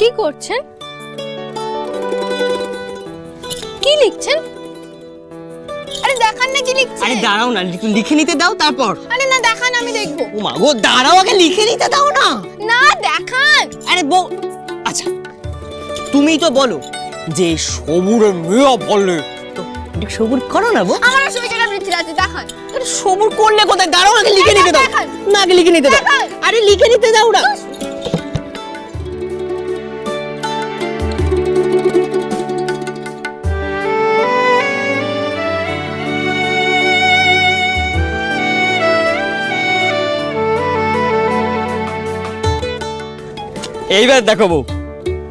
কি করছেন? কি লিখছেন? আরে দেখান না কি লিখছেন। আরে দাঁড়াও না, লিখে নিতে দাও তারপর। আরে না দেখান, আমি দেখবো। ও মা গো, দাঁড়াও, আগে লিখে নিতে দাও না। না দেখান। আরে বউ, আচ্ছা তুমিই তো বলো যে সবুরে মেয়া বলে, তো এটা সবুর করো না বউ। আমার আসলে যেটা পৃথ্বীরাজ, দেখান। আরে সবুর করলে কোথায়, দাঁড়াও, আগে লিখে নিতে দাও। দেখান। না, আগে লিখে নিতে দাও। আরে লিখে নিতে দাও না। এইবার দেখো বউ।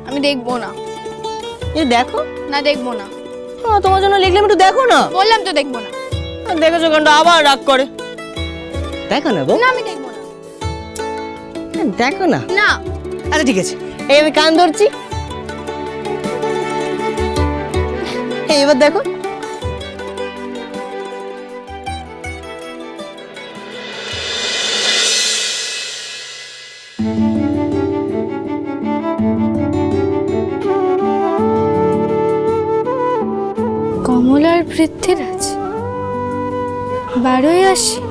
আমি দেখবো না। এই দেখো না দেখবো না। তোমার জন্য লিখলাম, একটু দেখো না। বললাম তো দেখবো না। দেখেছো কাণ্ড, আবার রাগ করে। দেখো না বউ। না আমি দেখবো না। দেখো না। না। আচ্ছা ঠিক আছে, এই আমি কান ধরছি। এবার দেখো। কমলার পৃথ্বীরাজ 12ই আশ্বিন,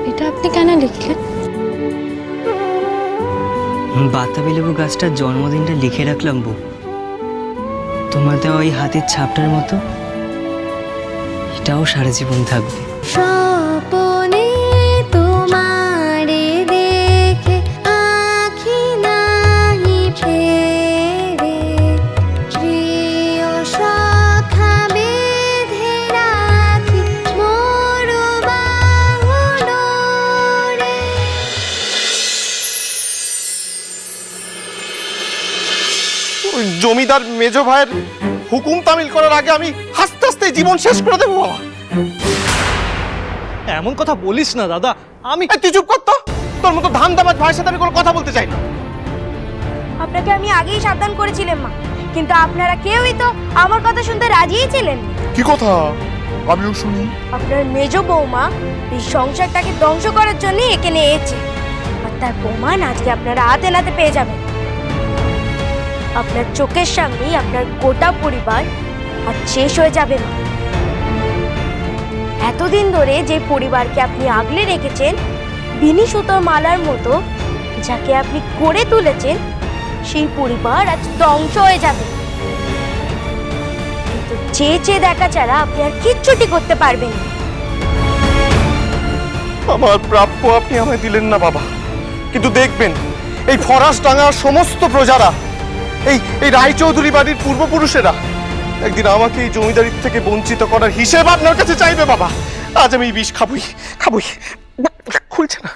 এটা আপনি কেন লিখলেন? বাতাবি লেবু গাছটার জন্মদিনটা লিখে রাখলাম বউ। তোমার দেওয়া ওই হাতের ছাপটার মতো এটাও সারা জীবন থাকবে। স্বপনে তোমারে দেখে আঁখি নাহি ফেরে, প্রিয় সখা বেঁধে রাখি মোর বাহুডোরে। ওই জমিদার মেজ ভাইয়ের হুকুম তামিল করার আগে আমি হাসতে হাসতে জীবন শেষ করে দেবো বাবা। এমন কথা বলিস না দাদা। আমি এই তুই চুপ কর তো, তোর মতো ধান্দাবাজ ভাইয়ের সাথে আমি কোনো কথা বলতে চাই না। আপনাকে আমি আগেই সাবধান করেছিলাম মা, কিন্তু আপনারা কেউই তো আমার কথা শুনতে রাজিই ছিলেন না। কি কথা? আমিও শুনি। আপনার মেজ বৌমা এই সংসারটাকে ধ্বংস করার জন্য একে নিয়েছে, আর তার প্রমাণ আজকে আপনারা হাতে নাতে পেয়ে যাবেন। আপনার চোখের সামনেই আপনার গোটা পরিবার আজ শেষ হয়ে যাবে মা। এতদিন ধরে যে পরিবারকে আপনি আগলে রেখেছেন বিনি সুতোর মালার মতো, যাকে আপনি গড়ে তুলেছেন, সেই পরিবার আজ ধ্বংস হয়ে যাবে। কিন্তু চেয়ে চেয়ে দেখা ছাড়া আপনি আর কিচ্ছুটি করতে পারবেন না। আমার প্রাপ্য আপনি আমায় দিলেন না বাবা, কিন্তু দেখবেন এই ফরাসডাঙ্গার সমস্ত প্রজারা, এই রায়চৌধুরী বাড়ির পূর্বপুরুষেরা একদিন আমাকে এই জমিদারির থেকে বঞ্চিত করার হিসেব আপনার কাছে চাইবে বাবা। আজ আমি এই বিষ খাবই খাবই। খুলছে না।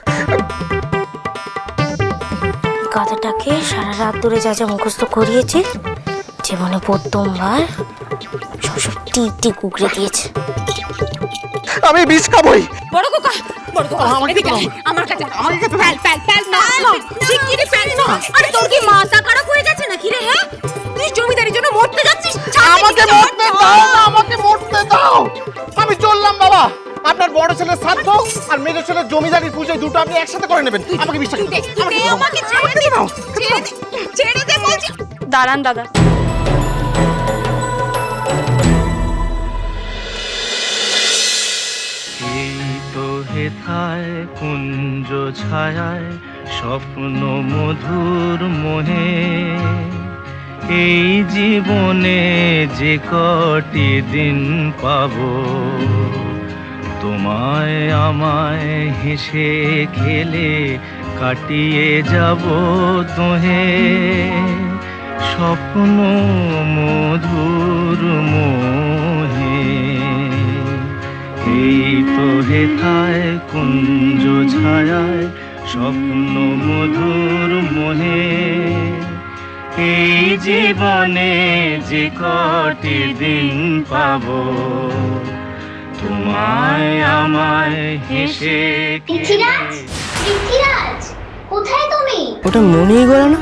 গাধাটাকে সারা রাত ধরে যা যা মুখস্থ করিয়েছে, জীবনে প্রথমবার সব টিপ কুকড়ে দিয়েছে। আমি বিষ খাবই। বড় খোকা, এদিকে আয়, আমার কাছে প্যাল না শিগগিরই প্যাল না। আরে তোর কি মাথা খারাপ হয়ে গেছে নাকি রে? হ্যাঁ, তুই জমিদারির জন্য মরতে যাচ্ছিস? আমাকে মরতে দাও না, আমাকে মরতে দাও। আমি চললাম বাবা। আপনার বড় ছেলের শ্রাদ্ধ আর মেজ ছেলের জমিদারির পুজো দুটো আপনি একসাথে করে নেবেন। আমাকে বিশ্বাস করুন। আমাকে ছেড়ে দে, ছেড়ে দে বলছি। দাঁড়ান দাদা। এই তো হেথায় কুঞ্জ ছায়ায় স্বপ্ন মধুর মোহে, এই জীবনে যে কটি দিন পাবো, তোমায় আমায় হেসে খেলে কাটিয়ে যাব তোহে, স্বপ্ন মধুর মোহে। এই তো হেথায় কুঞ্জ ছায়ায় স্বপ্ন মধুর মোহে, এই জীবনে যে কটি দিন পাবো, তোমায় আমায় হেসে পৃথ্বীরাজ, পৃথ্বীরাজ, কোথায় তুমি? ওটা মনেই গেল না।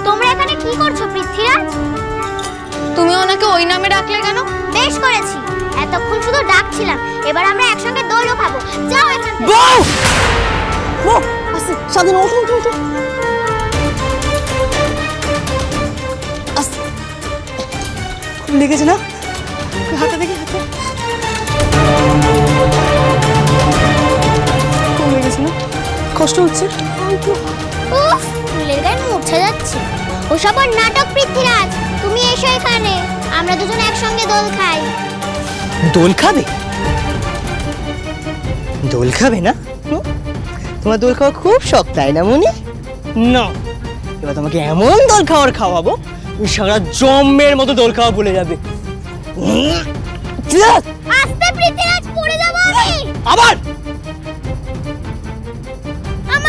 তোমরা এখানে কি করছো পৃথ্বীরাজ? তুমি ওনাকে ওই নামে ডাকলে কেন? বেশ করেছি, এতক্ষণ শুধু ডাকছিলাম, এবার আমরা একসঙ্গে দোলও খাবো। যাও এখান থেকে। বউ! বউ! আস্তে সাবধানে ওঠো ওঠো ওঠো আস্তে খুব লেগেছে না হাতে দেখি হাতে খুব লেগেছে না কষ্ট হচ্ছে উফ ফুলের গায়ে মুছে যাচ্ছে ওসব আর নাটক পৃথ্বীরাজ তুমি এসো এখানে আমরা দুজন একসঙ্গে দোল খাই দোল খাবে দোল খাবে না তোমার দোল খাওয়া খুব শখ তাই না মনি না এবার তোমাকে এমন দোল খাওয়াবো তুমি সারা জম্মের মতো দোল খাওয়া ভুলে যাবে আস্তে পৃথ্বীরাজ পড়ে যাব আমি আবার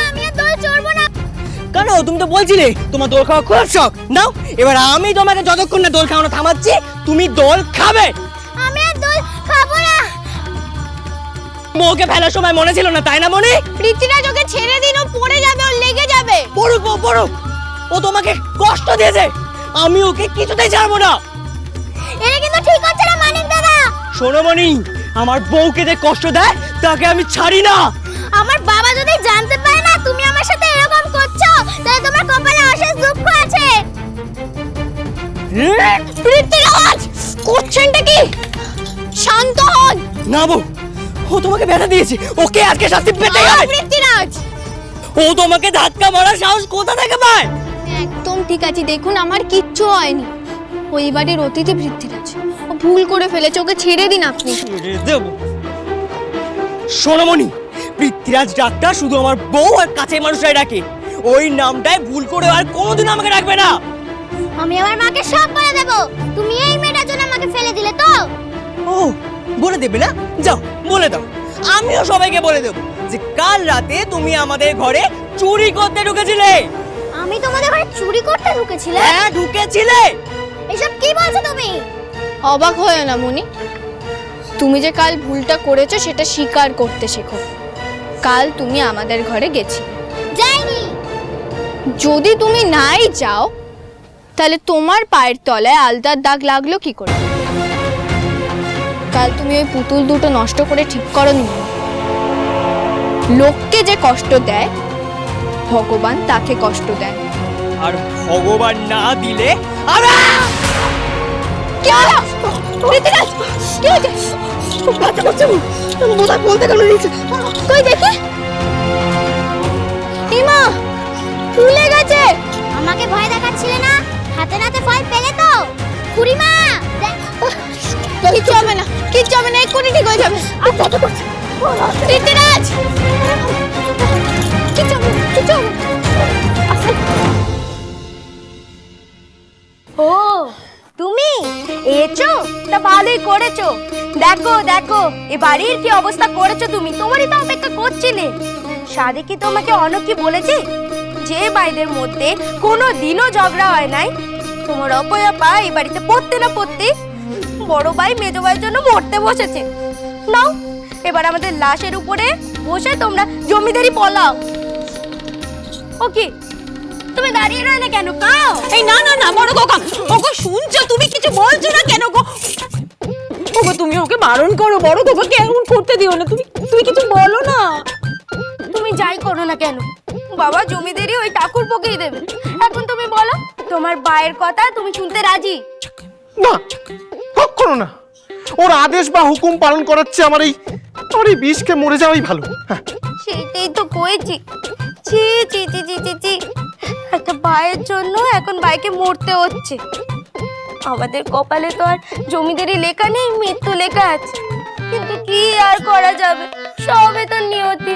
আমি আর দোল চড়বো না কেন তুমি তো বলছিলে তোমার দোল খাওয়া খুব শখ নাও এবার আমি তোমাকে যতক্ষণ না দোল খাওয়ানো থামাচ্ছি তুমি দোল খাবে আমি আর দোল খাবো না বউকে ফেলার সময় মনে ছিল না তাই না মনে পৃথ্বীরাজ ওকে ছেড়ে দিন, ও পড়ে যাবে, ওর লেগে যাবে। পড়ুক ও তোমাকে কষ্ট দিয়েছে আমি ওকে কিছুতেই ছাড়বো না এটা কিন্তু ঠিক হচ্ছে না মানিক দাদা শোনো মনি আমার বউকে যে কষ্ট দেয় তাকে আমি ছাড়ি না আমার বাবা যদি জানতে পারে না তুমি আমার সাথে এরকম করছো তাহলে তোমার কপালে অশেষ দুঃখ আছে পৃথ্বীরাজ করছেনটা কি? শান্ত হন। না বউ ও তোমাকে ব্যথা দিয়েছে ওকে আজকে শাস্তি পেতে হবে পৃথ্বীরাজ ও তোমাকে ধাক্কা মারার সাহস কোথা থেকে পায় একদম ঠিক আছে, দেখুন আমার কিচ্ছু হয়নি। ওই বাড়ির অতিথি পৃথ্বীরাজ, ও ভুল করে ফেলেছে, ওকে ছেড়ে দিন আপনি। দেব সোনামণি পৃথ্বীরাজ ডাক্তার শুধু আমার বউ আর কাছের মানুষরাই ডাকে ওই নামটাই ভুল করে আর কোনোদিন আমাকে ডাকবে না আমি আমার মাকে সব বলে দেব তুমি এই মেয়েটার জন্য আমাকে ফেলে দিলে তো ও বলে দেবে না যাও বলে দাও আমিও সবাইকে বলে দেব যে কাল রাতে তুমি আমাদের ঘরে চুরি করতে ঢুকেছিলে আমি তোমাদের ঘরে চুরি করতে ঢুকেছিলাম হ্যাঁ ঢুকেছিলে এসব কি বলছো তুমি অবাক হয় না মনি, তুমি যে কাল ভুলটা করেছো সেটা স্বীকার করতে শেখো। কাল তুমি আমাদের ঘরে গেছিলে, যাইনি যদি তুমি নাই যাও তাহলে তোমার পায়ের তলায় আলতার দাগ লাগলো কি করে? কাল তুমি ওই পুতুল দুটো নষ্ট করে ঠিক করনি। লোককে যে কষ্ট দেয় ভগবান তাকে কষ্ট দেয়। আর ভগবান না দিলে কি হলো? পৃথ্বীরাজ, কি হয়েছে? বাচ্চা বাচ্চা বোধহয় বলতে কেন নিয়েছে কই দেখি। ইমা ফুলে গেছে। আমাকে ভয় দেখাচ্ছিলে না হাতে নাতে ফল পেলে তো খুড়িমা কিচ্ছু হবে না, কিচ্ছু হবে না, এক্ষুনি ঠিক হয়ে যাবে। পৃথ্বীরাজ, কিচ্ছু হবে না, কিচ্ছু হবে না। ও তুমি এসো, তা ভালোই করেছো। দেখো দেখো এ বাড়ির কি অবস্থা করেছো তুমি, তোমারই তো অপেক্ষা করছিলে। সাদে কি তোমাকে অনেক কি বলেছে যে ভাইদের মধ্যে কোনো দিনও ঝগড়া হয় নাই? তোমার অপয়াপা এই বাড়িতে পড়তে না পড়তে বড় ভাই মেজো ভাইয়ের জন্য মরতে বসেছে। নাও এবার আমাদের লাশের উপরে বসে তোমরা জমিদারি পলাও। ওকে তুমি দাঁড়িয়ে রইলে কেন, কাও। এই না না না বড় কাকা, ওগো শুনছো তুমি কিছু বলছো না কেন গো? ওগো তুমি ওকে বারণ করো, বড় কাকাকে এমন করতে দিও না, তুমি কিছু বলো না। তুমি যাই করো না কেন বাবা জমিদারি ওই ঠাকুর পকেই দেবে। এখন তুমি বলো তোমার ভাইয়ের কথা তুমি শুনতে রাজি? না কখনো না ওর আদেশ বা হুকুম পালন করাচ্ছে আমার এই বিষকে মরে যাওয়াই ভালো হ্যাঁ সেইটাই তো কইছি। ছি ছি ছি ছি ছি ছি, একটা ভাইয়ের জন্য এখন ভাইকে মরতে হচ্ছে। আমাদের কপালে তো আর জমিদারি লেখা নেই, মৃত্যু লেখা আছে। কিন্তু কি আর করা যাবে, সবে তো নিয়তি।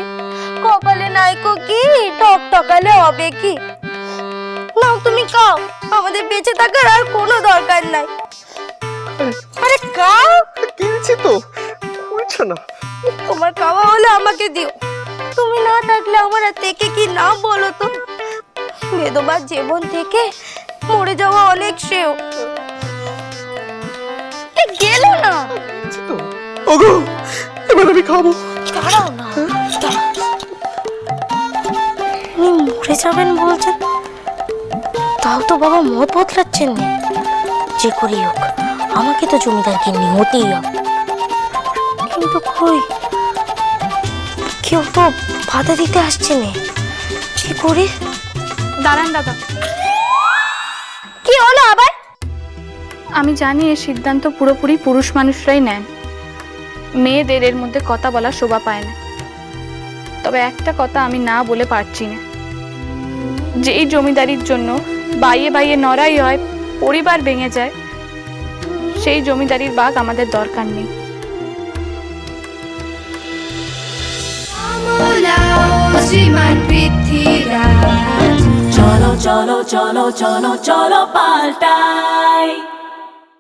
কপালে নাইকো কি, টকটকালে হবে কি। নাও তুমি খাও, আমাদের বেঁচে থাকার আর কোনো দরকার নাই। আরে খাও, কিনছি তো খুঁজছো না তোমার খাওয়া হলে আমাকে দিও। তুমি না থাকলে আমার আর থেকে কি না বলো তো। বেদবা জীবন থেকে মরে যাওয়া অনেক শ্রেয়। গেল না ওগো এবার আমি খাবো দাঁড়াও না, উনি মরে যাবেন বলছেন, তাও তো বাবা মত বদলাচ্ছেন না। যে করি হোক আমাকে তো জমিদারকে নিহতেই হবে। কিন্তু কই কেউ তো বাধা দিতে আসছে না। কি করি? দাঁড়ান দাদা, কি হলো আবার? আমি জানি এই সিদ্ধান্ত পুরোপুরি পুরুষ মানুষরাই নেন, মেয়েদের এর মধ্যে কথা বলা শোভা পায় না। তবে একটা কথা আমি না বলে পারছি না, যেই জমিদারির জন্য বাইয়ে বাইয়ে নড়াই হয়, পরিবার ভেঙে যায়, সেই জমিদারির ভাগ আমাদের দরকার নেই। চলো চলো চলো চলো চলো পাল্টাই।